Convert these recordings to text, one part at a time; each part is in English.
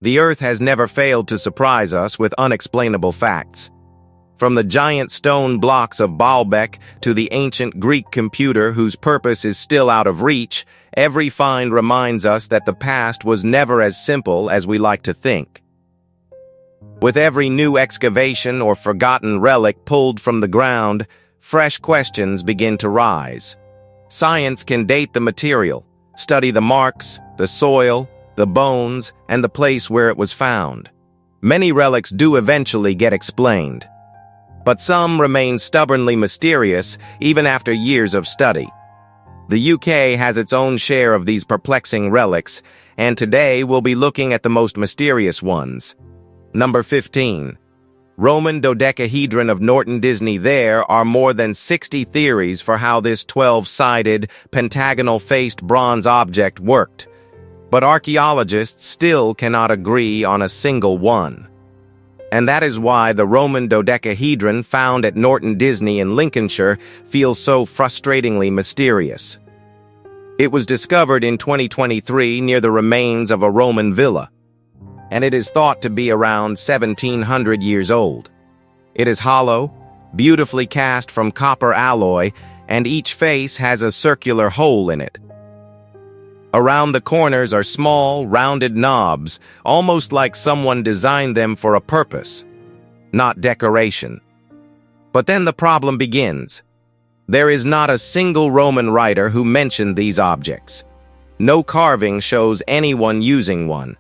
The Earth has never failed to surprise us with unexplainable facts. From the giant stone blocks of Baalbek to the ancient Greek computer whose purpose is still out of reach, every find reminds us that the past was never as simple as we like to think. With every new excavation or forgotten relic pulled from the ground, fresh questions begin to rise. Science can date the material, study the marks, the soil, the bones, and the place where it was found. Many relics do eventually get explained, but some remain stubbornly mysterious even after years of study. The UK has its own share of these perplexing relics, and today we'll be looking at the most mysterious ones. Number 15. Roman Dodecahedron of Norton Disney. There are more than 60 theories for how this 12-sided, pentagonal-faced bronze object worked, but archaeologists still cannot agree on a single one. And that is why the Roman dodecahedron found at Norton Disney in Lincolnshire feels so frustratingly mysterious. It was discovered in 2023 near the remains of a Roman villa, and it is thought to be around 1,700 years old. It is hollow, beautifully cast from copper alloy, and each face has a circular hole in it. Around the corners are small, rounded knobs, almost like someone designed them for a purpose, not decoration. But then the problem begins. There is not a single Roman writer who mentioned these objects. No carving shows anyone using one.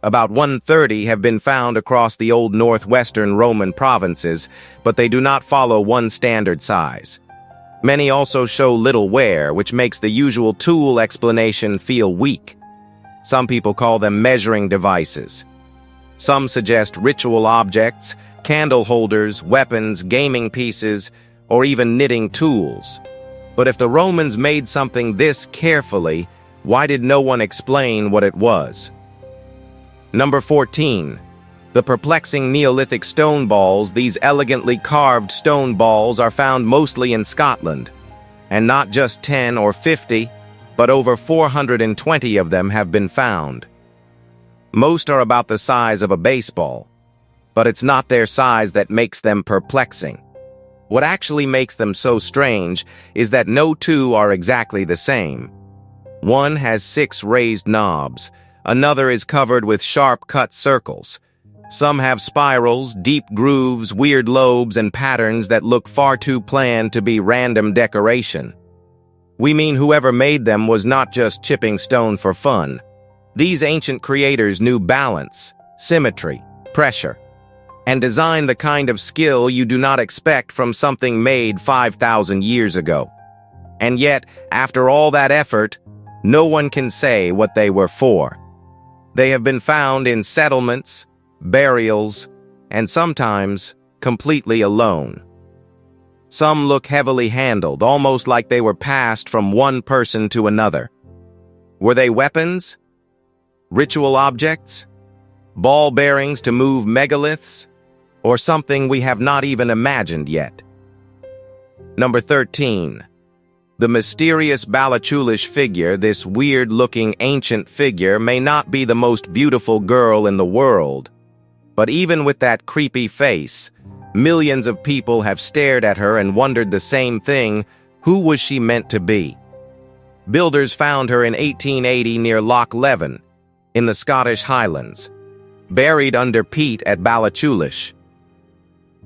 About 130 have been found across the old northwestern Roman provinces, but they do not follow one standard size. Many also show little wear, which makes the usual tool explanation feel weak. Some people call them measuring devices. Some suggest ritual objects, candle holders, weapons, gaming pieces, or even knitting tools. But if the Romans made something this carefully, why did no one explain what it was? Number 14. The perplexing Neolithic stone balls. These elegantly carved stone balls are found mostly in Scotland. And not just 10 or 50, but over 420 of them have been found. Most are about the size of a baseball, but it's not their size that makes them perplexing. What actually makes them so strange is that no two are exactly the same. One has 6 raised knobs, another is covered with sharp-cut circles. Some have spirals, deep grooves, weird lobes, and patterns that look far too planned to be random decoration. We mean whoever made them was not just chipping stone for fun. These ancient creators knew balance, symmetry, pressure, and designed the kind of skill you do not expect from something made 5,000 years ago. And yet, after all that effort, no one can say what they were for. They have been found in settlements, burials, and sometimes completely alone. Some look heavily handled, almost like they were passed from one person to another. Were they weapons? Ritual objects? Ball bearings to move megaliths? Or something we have not even imagined yet? Number 13. The mysterious Ballachulish Figure. This weird-looking ancient figure may not be the most beautiful girl in the world, but even with that creepy face, millions of people have stared at her and wondered the same thing: who was she meant to be? Builders found her in 1880 near Loch Leven, in the Scottish Highlands, buried under peat at Ballachulish.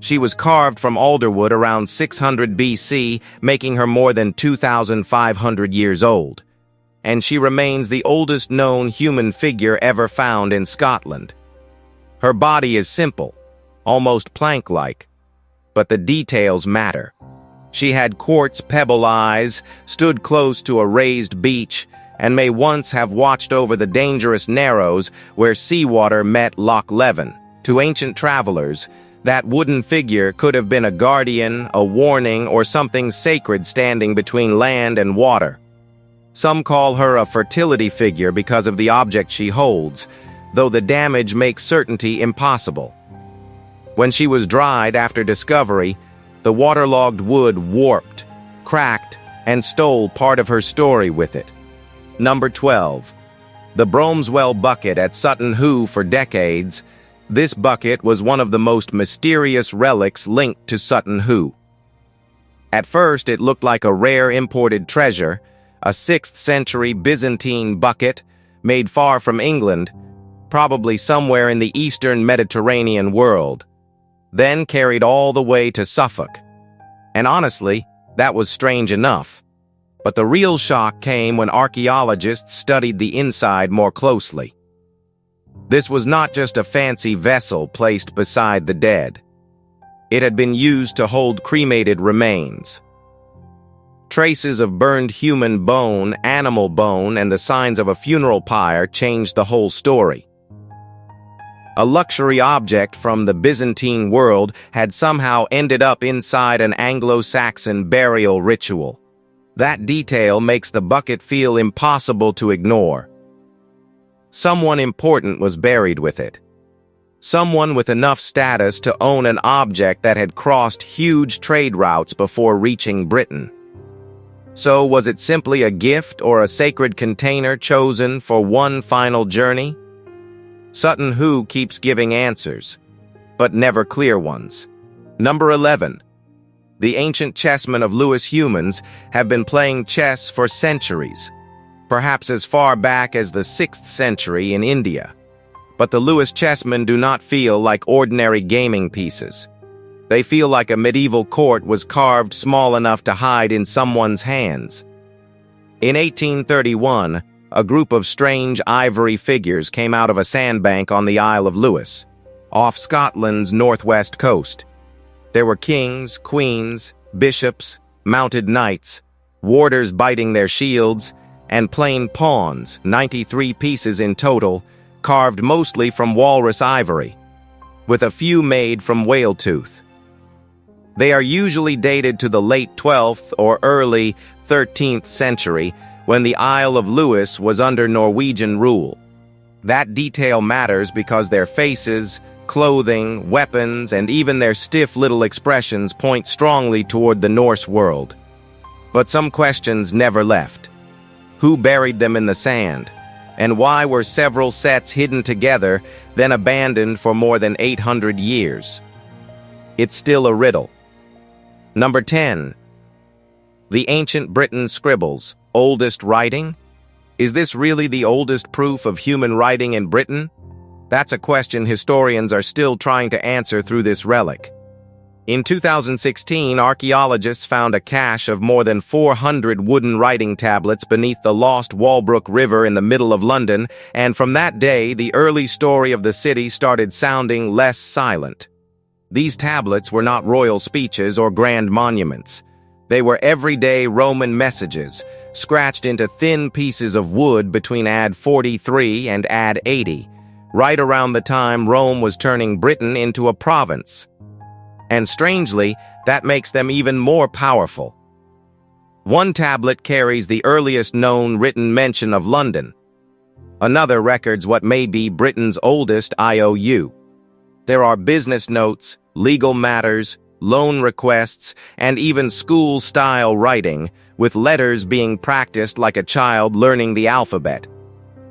She was carved from alderwood around 600 BC, making her more than 2,500 years old, and she remains the oldest known human figure ever found in Scotland. Her body is simple, almost plank-like, but the details matter. She had quartz pebble eyes, stood close to a raised beach, and may once have watched over the dangerous narrows where seawater met Loch Leven. To ancient travelers, that wooden figure could have been a guardian, a warning, or something sacred standing between land and water. Some call her a fertility figure because of the object she holds, though the damage makes certainty impossible. When she was dried after discovery, the waterlogged wood warped, cracked, and stole part of her story with it. Number 12. The Bromeswell bucket at Sutton for decades. This bucket was one of the most mysterious relics linked to Sutton. At first, it looked like a rare imported treasure, a 6th century Byzantine bucket made far from England, probably somewhere in the eastern Mediterranean world, then carried all the way to Suffolk. And honestly, that was strange enough. But the real shock came when archaeologists studied the inside more closely. This was not just a fancy vessel placed beside the dead. It had been used to hold cremated remains. Traces of burned human bone, animal bone, and the signs of a funeral pyre changed the whole story. A luxury object from the Byzantine world had somehow ended up inside an Anglo-Saxon burial ritual. That detail makes the bucket feel impossible to ignore. Someone important was buried with it. Someone with enough status to own an object that had crossed huge trade routes before reaching Britain. So, was it simply a gift or a sacred container chosen for one final journey? Sutton keeps giving answers, but never clear ones. Number 11. The ancient chessmen of Lewis humans have been playing chess for centuries, perhaps as far back as the 6th century in India. But the Lewis chessmen do not feel like ordinary gaming pieces. They feel like a medieval court was carved small enough to hide in someone's hands. In 1831, a group of strange ivory figures came out of a sandbank on the Isle of Lewis, off Scotland's northwest coast. There were kings, queens, bishops, mounted knights, warders biting their shields, and plain pawns, 93 pieces in total, carved mostly from walrus ivory, with a few made from whale tooth. They are usually dated to the late 12th or early 13th century, when the Isle of Lewis was under Norwegian rule. That detail matters because their faces, clothing, weapons, and even their stiff little expressions point strongly toward the Norse world. But some questions never left. Who buried them in the sand? And why were several sets hidden together, then abandoned for more than 800 years? It's still a riddle. Number 10. The ancient Britain scribbles, oldest writing? Is this really the oldest proof of human writing in Britain? That's a question historians are still trying to answer through this relic. In 2016, archaeologists found a cache of more than 400 wooden writing tablets beneath the lost Walbrook River in the middle of London, and from that day, the early story of the city started sounding less silent. These tablets were not royal speeches or grand monuments. They were everyday Roman messages, scratched into thin pieces of wood between AD 43 and AD 80, right around the time Rome was turning Britain into a province. And strangely, that makes them even more powerful. One tablet carries the earliest known written mention of London. Another records what may be Britain's oldest IOU. There are business notes, legal matters, loan requests, and even school-style writing, with letters being practiced like a child learning the alphabet.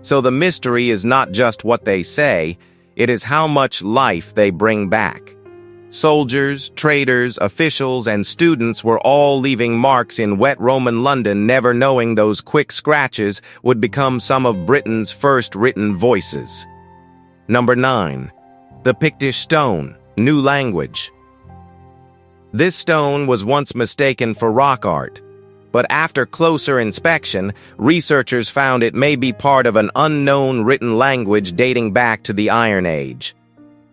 So the mystery is not just what they say, it is how much life they bring back. Soldiers, traders, officials, and students were all leaving marks in wet Roman London, never knowing those quick scratches would become some of Britain's first written voices. Number 9. The Pictish stone, new language. This stone was once mistaken for rock art, but after closer inspection, researchers found it may be part of an unknown written language dating back to the Iron Age,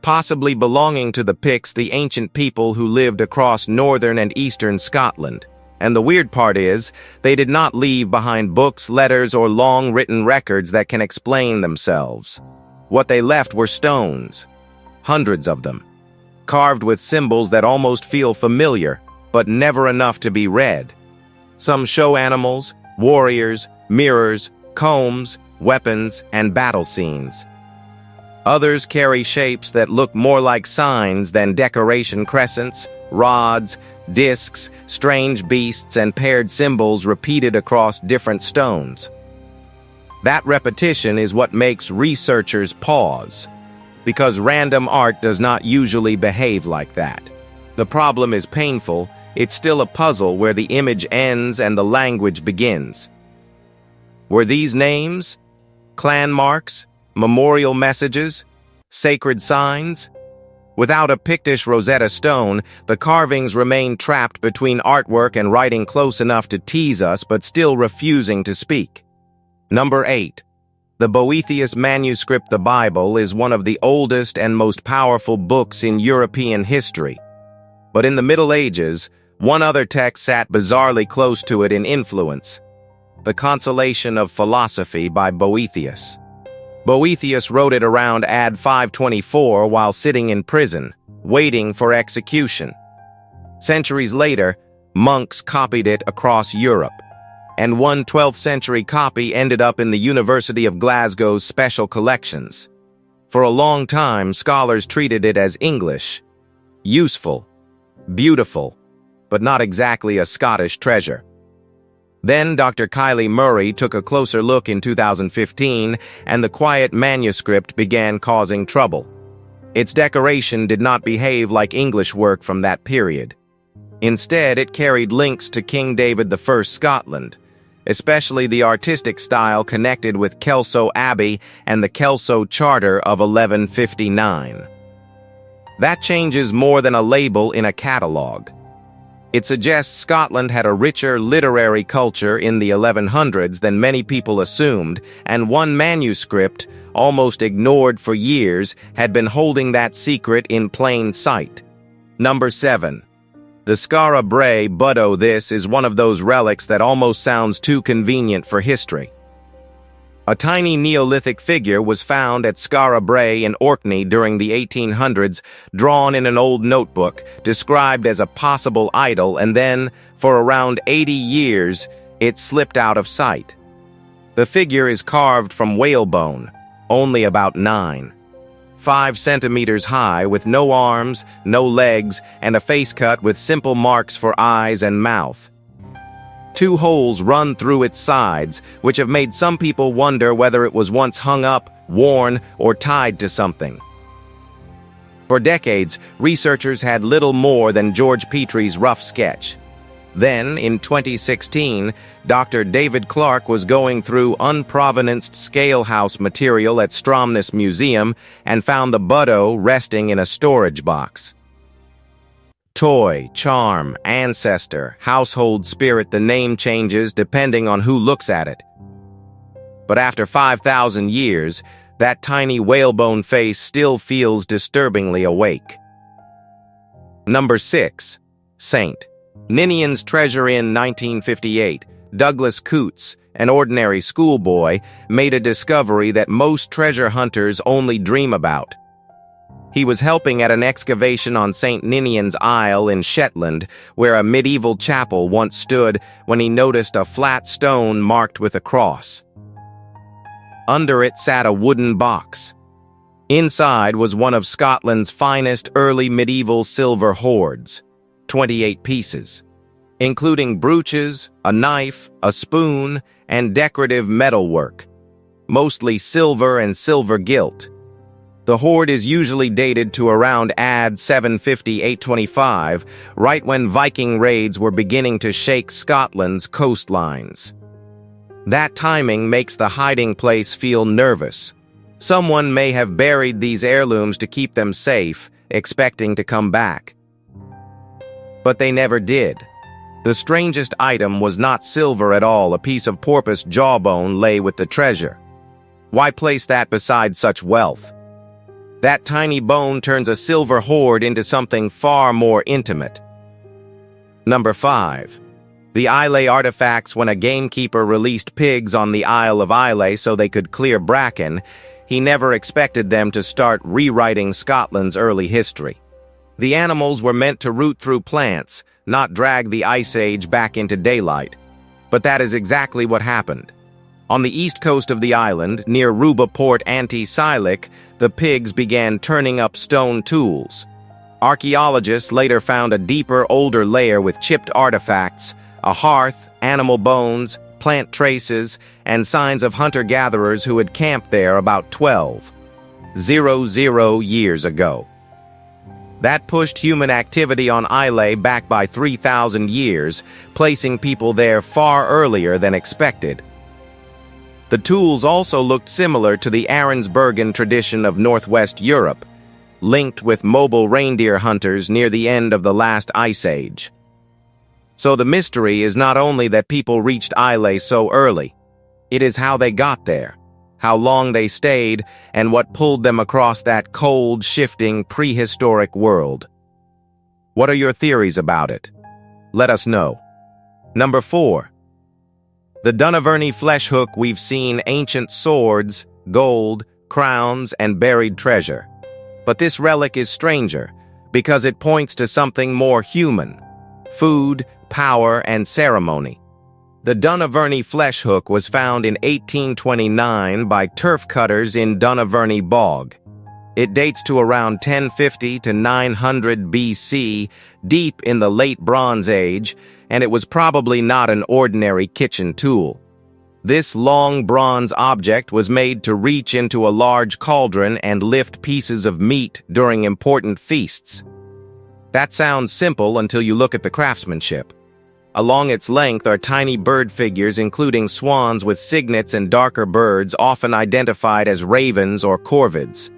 possibly belonging to the Picts, the ancient people who lived across northern and eastern Scotland. And the weird part is, they did not leave behind books, letters, or long written records that can explain themselves. What they left were stones, hundreds of them, carved with symbols that almost feel familiar, but never enough to be read. Some show animals, warriors, mirrors, combs, weapons, and battle scenes. Others carry shapes that look more like signs than decoration: crescents, rods, discs, strange beasts, and paired symbols repeated across different stones. That repetition is what makes researchers pause, because random art does not usually behave like that. The problem is painful. It's still a puzzle where the image ends and the language begins. Were these names, clan marks, memorial messages, sacred signs? Without a Pictish Rosetta Stone, the carvings remain trapped between artwork and writing close enough to tease us but still refusing to speak. Number 8. The Boethius manuscript, the Bible, is one of the oldest and most powerful books in European history. But in the Middle Ages, one other text sat bizarrely close to it in influence: The Consolation of Philosophy by Boethius. Boethius wrote it around AD 524 while sitting in prison, waiting for execution. Centuries later, monks copied it across Europe, and one 12th century copy ended up in the University of Glasgow's special collections. For a long time, scholars treated it as English, useful, beautiful, but not exactly a Scottish treasure. Then Dr. Kylie Murray took a closer look in 2015, and the quiet manuscript began causing trouble. Its decoration did not behave like English work from that period. Instead, it carried links to King David I's Scotland, especially the artistic style connected with Kelso Abbey and the Kelso Charter of 1159. That change is more than a label in a catalogue. It suggests Scotland had a richer literary culture in the 1100s than many people assumed, and one manuscript, almost ignored for years, had been holding that secret in plain sight. Number 7. The Skara Brae Buddo. This is one of those relics that almost sounds too convenient for history. A tiny Neolithic figure was found at Skara Brae in Orkney during the 1800s, drawn in an old notebook, described as a possible idol, and then, for around 80 years, it slipped out of sight. The figure is carved from whalebone, only about 5 centimeters high, with no arms, no legs, and a face cut with simple marks for eyes and mouth. 2 holes run through its sides, which have made some people wonder whether it was once hung up, worn, or tied to something. For decades, researchers had little more than George Petrie's rough sketch. Then, in 2016, Dr. David Clark was going through unprovenanced scalehouse material at Stromness Museum and found the Buddo resting in a storage box. Toy, charm, ancestor, household spirit, the name changes depending on who looks at it. But after 5,000 years, that tiny whalebone face still feels disturbingly awake. Number 6. St. Ninian's treasure. In 1958, Douglas Coutts, an ordinary schoolboy, made a discovery that most treasure hunters only dream about. He was helping at an excavation on St. Ninian's Isle in Shetland, where a medieval chapel once stood, when he noticed a flat stone marked with a cross. Under it sat a wooden box. Inside was one of Scotland's finest early medieval silver hoards, 28 pieces, including brooches, a knife, a spoon, and decorative metalwork, mostly silver and silver gilt. The hoard is usually dated to around AD 750-825, right when Viking raids were beginning to shake Scotland's coastlines. That timing makes the hiding place feel nervous. Someone may have buried these heirlooms to keep them safe, expecting to come back. But they never did. The strangest item was not silver at all. A piece of porpoise jawbone lay with the treasure. Why place that beside such wealth? That tiny bone turns a silver hoard into something far more intimate. Number 5. The Islay artifacts. When a gamekeeper released pigs on the Isle of Islay so they could clear bracken, he never expected them to start rewriting Scotland's early history. The animals were meant to root through plants, not drag the Ice Age back into daylight. But that is exactly what happened. On the east coast of the island, near Ruba Port Anti-Silic, the pigs began turning up stone tools. Archaeologists later found a deeper, older layer with chipped artifacts, a hearth, animal bones, plant traces, and signs of hunter-gatherers who had camped there about 12,000 years ago. That pushed human activity on Islay back by 3,000 years, placing people there far earlier than expected. The tools also looked similar to the Arensbergen tradition of Northwest Europe, linked with mobile reindeer hunters near the end of the last ice age. So the mystery is not only that people reached Islay so early, it is how they got there, how long they stayed, and what pulled them across that cold, shifting, prehistoric world. What are your theories about it? Let us know. Number 4. The Dunaverny flesh hook. We've seen ancient swords, gold, crowns, and buried treasure. But this relic is stranger, because it points to something more human: food, power, and ceremony. The Dunaverny flesh hook was found in 1829 by turf cutters in Dunaverny Bog. It dates to around 1050 to 900 BC, deep in the late Bronze Age, and it was probably not an ordinary kitchen tool. This long bronze object was made to reach into a large cauldron and lift pieces of meat during important feasts. That sounds simple until you look at the craftsmanship. Along its length are tiny bird figures, including swans with cygnets and darker birds often identified as ravens or corvids.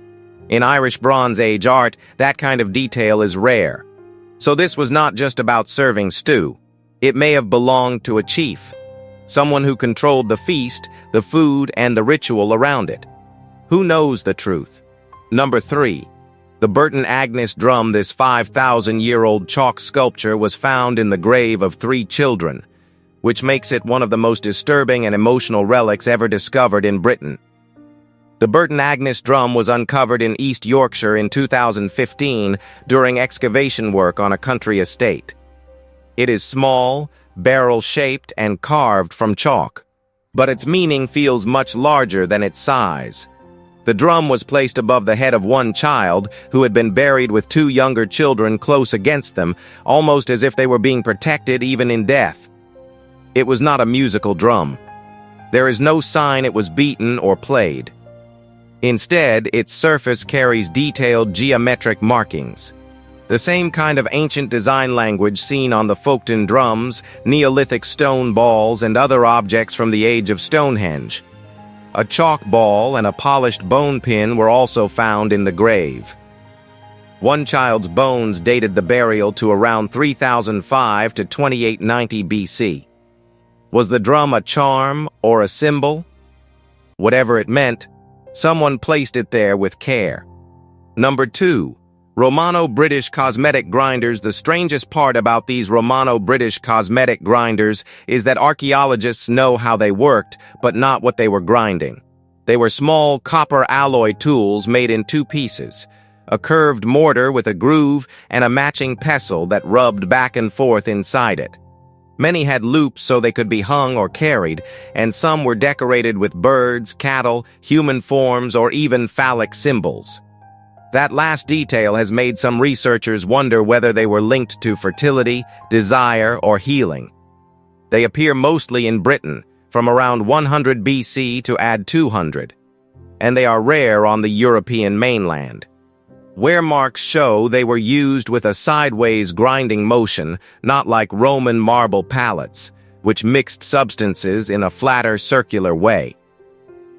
In Irish Bronze Age art, that kind of detail is rare. So this was not just about serving stew. It may have belonged to a chief, someone who controlled the feast, the food, and the ritual around it. Who knows the truth? Number 3. The Burton Agnes Drum. This 5,000-year-old chalk sculpture was found in the grave of 3 children, which makes it one of the most disturbing and emotional relics ever discovered in Britain. The Burton Agnes Drum was uncovered in East Yorkshire in 2015 during excavation work on a country estate. It is small, barrel-shaped, and carved from chalk, but its meaning feels much larger than its size. The drum was placed above the head of one child who had been buried with 2 younger children close against them, almost as if they were being protected even in death. It was not a musical drum. There is no sign it was beaten or played. Instead, its surface carries detailed geometric markings. The same kind of ancient design language seen on the Folkestone drums, Neolithic stone balls, and other objects from the age of Stonehenge. A chalk ball and a polished bone pin were also found in the grave. One child's bones dated the burial to around 3005 to 2890 BC. Was the drum a charm or a symbol? Whatever it meant, someone placed it there with care. Number 2. Romano-British cosmetic grinders. The strangest part about these Romano-British cosmetic grinders is that archaeologists know how they worked, but not what they were grinding. They were small copper alloy tools made in 2 pieces, a curved mortar with a groove and a matching pestle that rubbed back and forth inside it. Many had loops so they could be hung or carried, and some were decorated with birds, cattle, human forms, or even phallic symbols. That last detail has made some researchers wonder whether they were linked to fertility, desire, or healing. They appear mostly in Britain, from around 100 BC to add 200, and they are rare on the European mainland. Wear marks show they were used with a sideways grinding motion, not like Roman marble pallets, which mixed substances in a flatter circular way.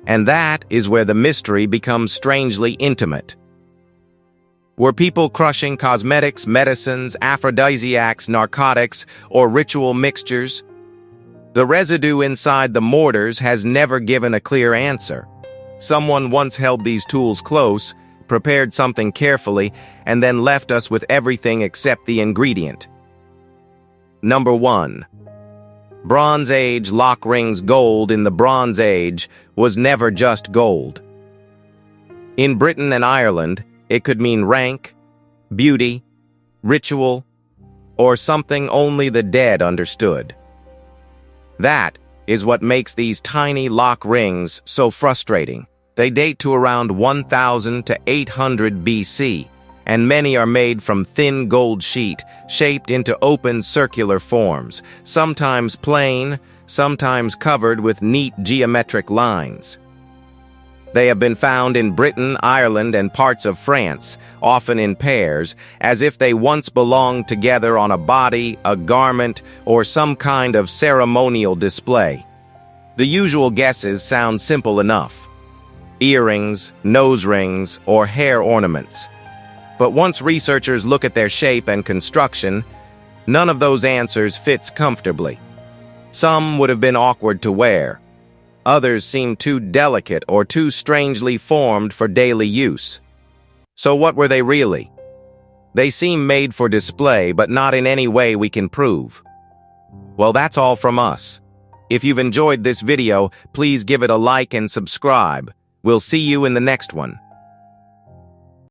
And that is where the mystery becomes strangely intimate. Were people crushing cosmetics, medicines, aphrodisiacs, narcotics, or ritual mixtures? The residue inside the mortars has never given a clear answer. Someone once held these tools close, prepared something carefully, and then left us with everything except the ingredient. Number 1. Bronze Age lock rings. Gold in the Bronze Age was never just gold. In Britain and Ireland, it could mean rank, beauty, ritual, or something only the dead understood. That is what makes these tiny lock rings so frustrating. They date to around 1000 to 800 BC, and many are made from thin gold sheet, shaped into open circular forms, sometimes plain, sometimes covered with neat geometric lines. They have been found in Britain, Ireland, and parts of France, often in pairs, as if they once belonged together on a body, a garment, or some kind of ceremonial display. The usual guesses sound simple enough: earrings, nose rings, or hair ornaments. But once researchers look at their shape and construction, none of those answers fits comfortably. Some would have been awkward to wear. Others seem too delicate or too strangely formed for daily use. So what were they really? They seem made for display, but not in any way we can prove. Well, that's all from us. If you've enjoyed this video, please give it a like and subscribe. We'll see you in the next one.